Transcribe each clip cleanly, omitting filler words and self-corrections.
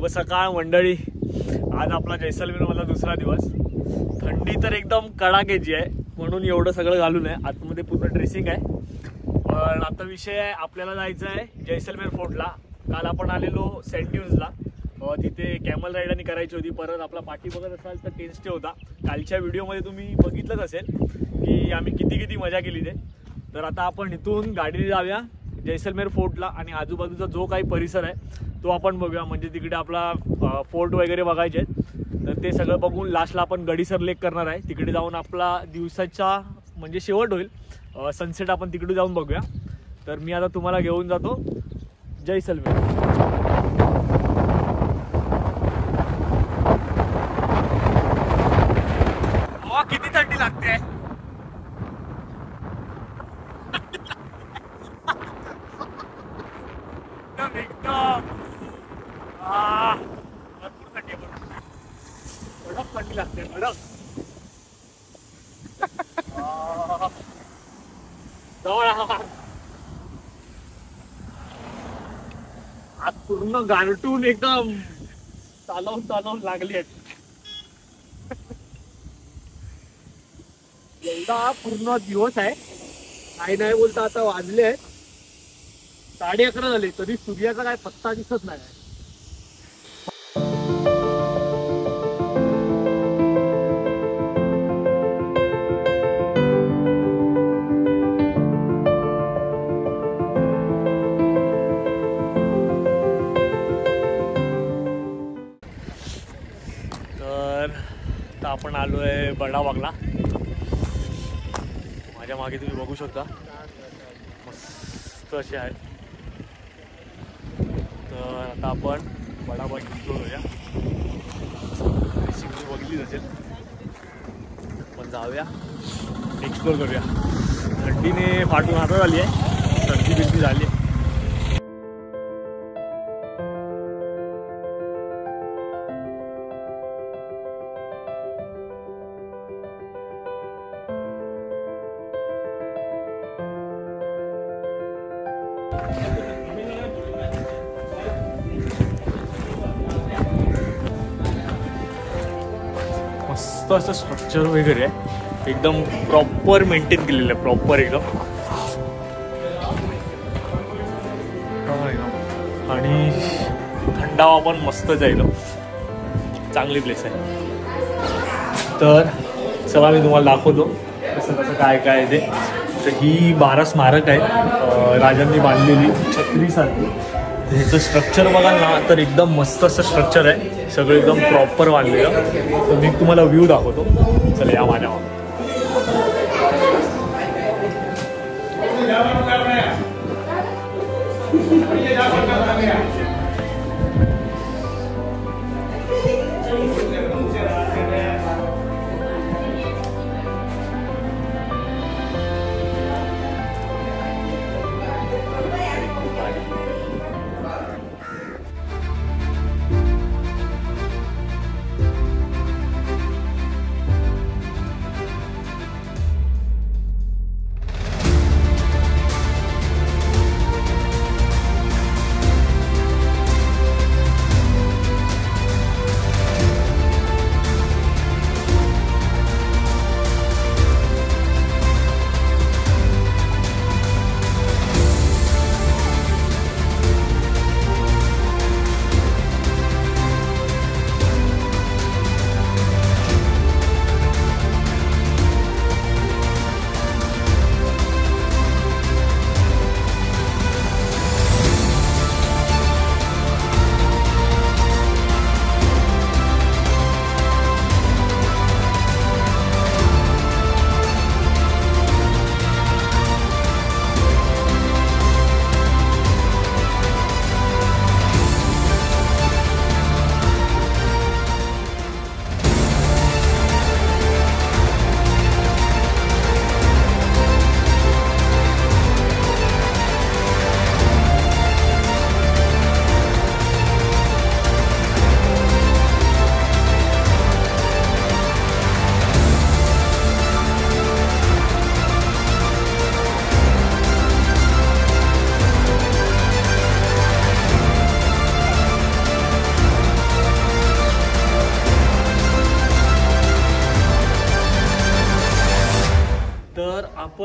सकाळ मंडळी, आज आपला जैसलमेर मधला दुसरा दिवस. थंडी तर एकदम कडाक्याची आहे, म्हणून एवढं सगळं घालून आहे. आतमध्ये पूर्ण ड्रेसिंग आहे. पण आता विषय आहे, आपल्याला जायचं आहे जैसलमेर फोर्टला. काल आपण आलेलो सेंट न्यूजला, तिथे कॅमल राईड आणि करायची होती. परत आपला पाठी बघत असाल तर टेन स्टे होता. कालच्या व्हिडिओमध्ये तुम्ही बघितलंच असेल की आम्ही किती मजा केली ते. तर आता आपण इथून गाडीने जाऊया जैसलमेर फोर्टला आणि आजूबाजूचा जो काही परिसर आहे तो आपण बघूया. म्हणजे तिकडे आपला फोर्ट वगैरे बघायचे आहेत, तर ते सगळं बघून लास्टला आपण गडीसर लेक करणार आहे. तिकडे जाऊन आपला दिवसाचा म्हणजे शेवट होईल, सनसेट आपण तिकडे जाऊन बघूया. तर मी आता तुम्हाला घेऊन जातो जैसलमेर. किती थंडी लागते. थंडी लागते कडक. आज पूर्ण गारटून एकदम चालवून लागली आहेत. एवढा पूर्ण दिवस आहे, काही नाही बोलता. आता वाजले आहेत 11:30 झाले, तरी सूर्याचा काय पत्ता दिसत नाही. तर आपण आलो आहे बडाबागला. माझ्या मागे तुम्ही बघू शकता, मस्त असे आहे. तर आता आपण बडाबाग एक्सप्लोर करूया. रेसिपी बघितलीच असेल, पण जाऊया एक्सप्लोर करूया. थंडीने फाटून हातात आली आहे, सर्दी बिर्दी झाली आहे. मस्त असं स्ट्रक्चर वगैरे आहे, एकदम प्रॉपर मेंटेन केलेलं आहे. प्रॉपर एकदम आणि थंडावा पण मस्त जाईल. चांगली प्लेस आहे. तर चला मी तुम्हाला दाखवतो कसं काय ते. तर ही 12 स्मारक आहे, राजांनी बांधलेली छत्रीसारखी. ह्याचं स्ट्रक्चर बघाल ना तर एकदम मस्त असं स्ट्रक्चर आहे, सगळं एकदम प्रॉपर बांधलेलं. तर मी तुम्हाला व्ह्यू दाखवतो. चला या माझ्या मागे.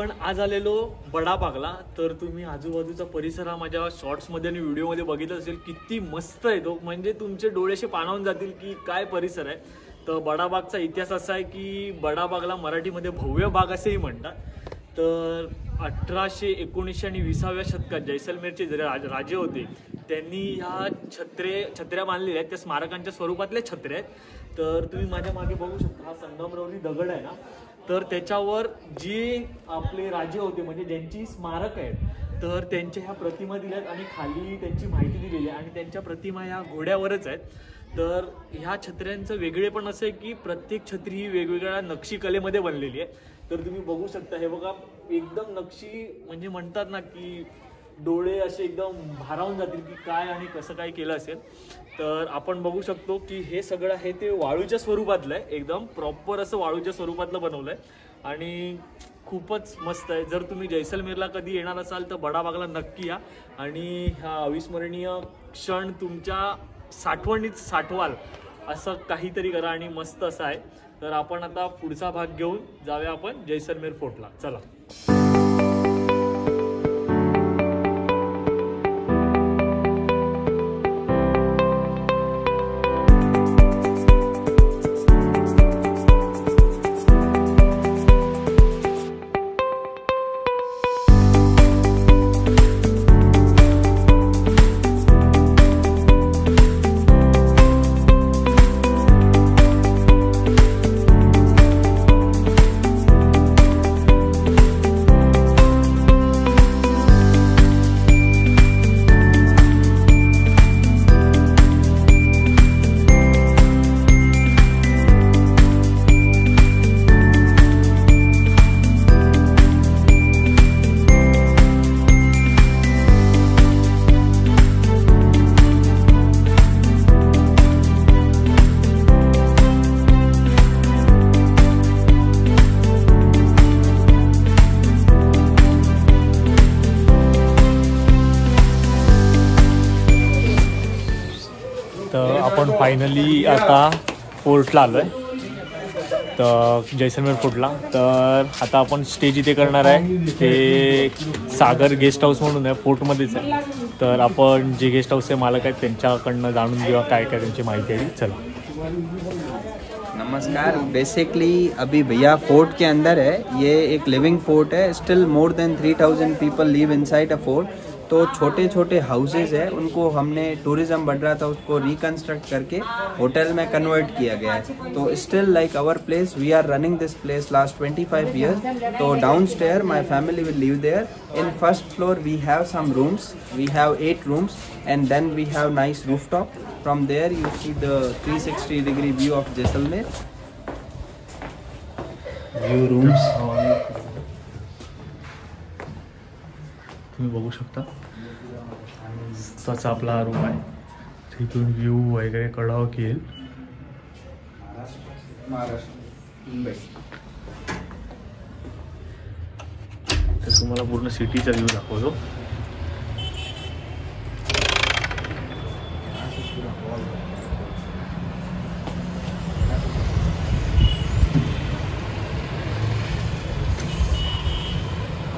आपण आज आलेलो बडाबागला. तर तुम्ही आजूबाजूचा परिसर हा माझ्या शॉर्ट्समध्ये आणि व्हिडिओमध्ये बघितलं असेल. किती मस्त आहे तो, म्हणजे तुमचे डोळेशी पाणावून जातील की काय परिसर आहे. तर बडाबागचा इतिहास असा आहे की बडाबागला मराठीमध्ये भव्य बाग असेही म्हणतात. तर 1819 आणि 20व्या शतकात जैसलमेरचे जे राजे होते त्यांनी ह्या छत्र्या बांधलेल्या आहेत. त्या स्मारकांच्या स्वरूपातले छत्र्या आहेत. तर तुम्ही माझ्या मागे बघू शकता, हा संगमरवरी दगड आहे ना, तर त्याच्यावर जे आपले राजे होते म्हणजे ज्यांची स्मारक आहेत तर त्यांच्या ह्या प्रतिमा दिल्यात आणि खाली त्यांची माहिती दिलेली आहे. आणि त्यांच्या प्रतिमा ह्या घोड्यावरच आहेत. तर ह्या छत्र्यांचं वेगळेपण असं आहे की प्रत्येक छत्री ही वेगवेगळ्या नक्षीकलेमध्ये बनलेली आहे. तर तुम्ही बघू शकता, हे बघा एकदम नक्षी, म्हणजे म्हणतात ना की डोळे असे एकदम भारावून जातील की काय आणि कसं काय केलं असेल. तर आपण बघू शकतो की हे सगळं आहे ते वाळूच्या स्वरूपातलं आहे, एकदम प्रॉपर असं वाळूच्या स्वरूपातलं बनवलं आहे आणि खूपच मस्त आहे. जर तुम्ही जैसलमेरला कधी येणार असाल तर बडाबागला नक्की या आणि हा अविस्मरणीय क्षण तुमच्या साठवणीत साठवाल असं काहीतरी करा आणि मस्त असं आहे. तर आपण आता पुढचा भाग घेऊन जाऊया आपण जैसलमेर फोर्टला. चला. तर आपण फायनली आता फोर्टला आलो आहे, तर जैसलमेर फोर्टला. तर आता आपण स्टेज इथे करणार आहे, ते सागर गेस्ट हाऊस म्हणून आहे, फोर्टमध्येच आहे. तर आपण जे गेस्ट हाऊसचे मालक आहेत त्यांच्याकडनं जाणून घेऊया काय काय त्यांची माहिती आहे. चला. नमस्कार. बेसिकली अभी भैया फोर्ट के अंदर है. ये एक लिविंग फोर्ट है. Still more than 3000 people live inside a fort. तो छोटे छोटे हाउसेज है, उनको हमने टूरिज्म बढ़ रहा था उसको रिकंस्ट्रक्ट करके होटल में कन्वर्ट किया गया है. तो still like our place, we are running this place last 25 years. तो down stair my family will live there. In first floor we have some rooms. We have 8 rooms and then we have nice rooftop. From there you see the 360-degree view of Jaisalmer. View rooms. तुम्ही बघू शकता, तसा आपला room आहे. तिथून view वगैरे कळावं येईल. तर तुम्हाला पूर्ण सिटीचा व्ह्यू दाखवतो.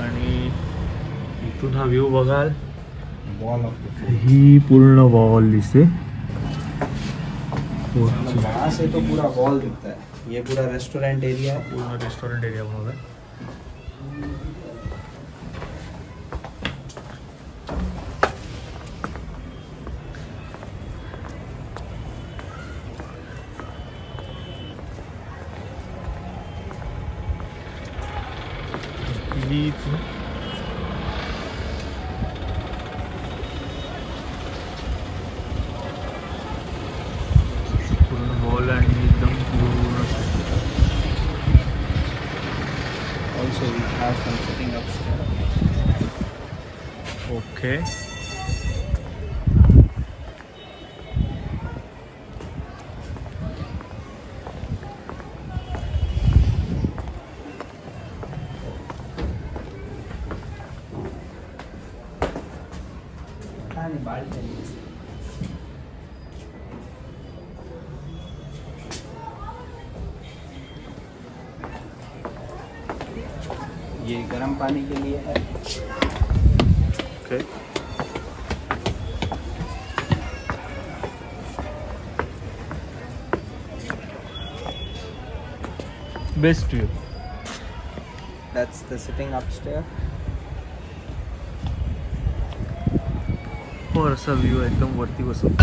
आणि इथून हा व्ह्यू बघाल, ही पूर्ण वॉल दिसते. वहाँ से तो पूरा वॉल दिखता है. ये पूरा रेस्टोरेंट एरिया है. पूर्ण रेस्टोरेंट एरिया बनवला आहे. पूर्ण वॉल आणि एकदम पूर्ण. Also we have some sitting upstairs. Okay. ये गरम पानी के लिए है। Okay best view. That's the sitting upstairs. और असा व्ह्यू एकदम वरती बसून.